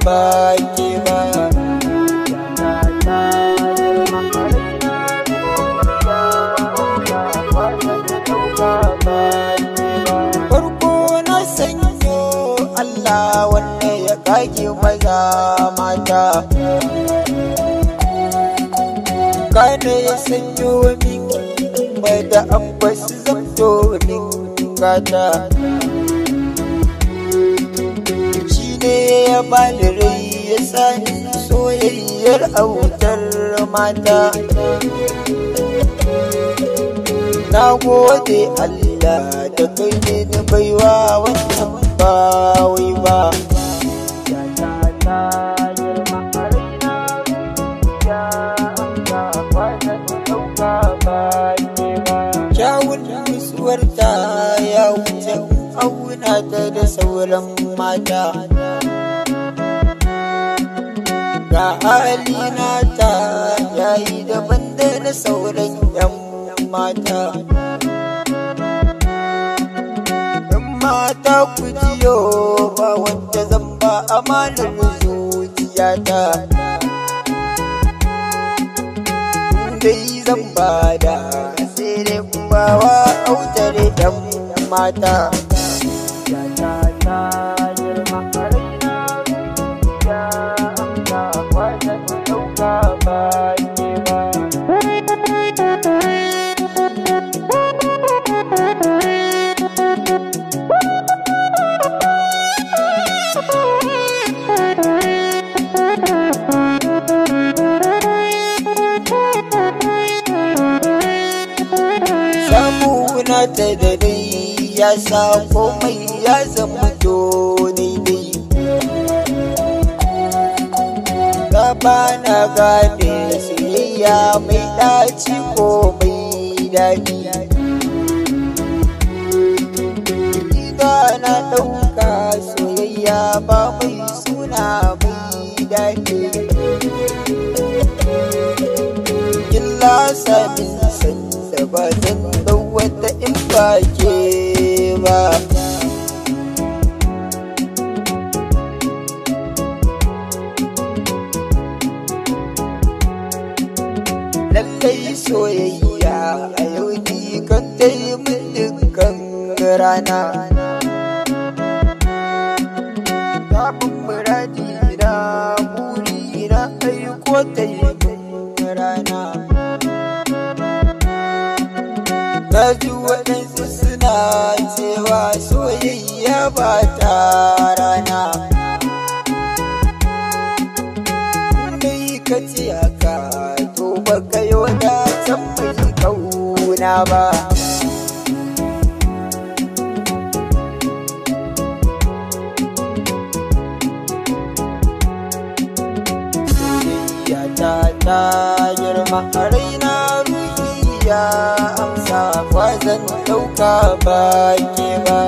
ba ke ba. Farko na sanyo Allah wanda ya kage maza mata, kana ya sanyo min da abbas zamto min gata. Shi ne ya bani rai ya sani soyayyar autar mata. Na gode Allah da kai ne na baiwa wannan ba wai ba. Kyawun nutsuwarta ya wuce auna ta da sauran mata. Ga halina ta yayi daban da na sauran 'yan mata. Yan mata ku jiyo ba wanda zan ba amanar zuciyata. Dai zan bada sai dai bawa autar 'yan mata. Samuna ta da dai ya sa komai ya zama daidai. Gaba na gane soyayya mai ɗaci ko mai daɗi. Ina na ɗauka soyayya ba mai suna mai daɗi. Illa samin sanda ba zan ɗau wata in ba ke ba. Lallai soyayya a yau ni kan taimun dukkan rana. Kafin muradi na buri na aiko taimun rana. Na ji waɗansu suna cewa soyayya ba ta rana. Dai ka ce haka to baka yi wadatan mai kauna ba. Soyayya ta girma a raina, ruhi ya amsa ba zan ɗauka ba ke ba.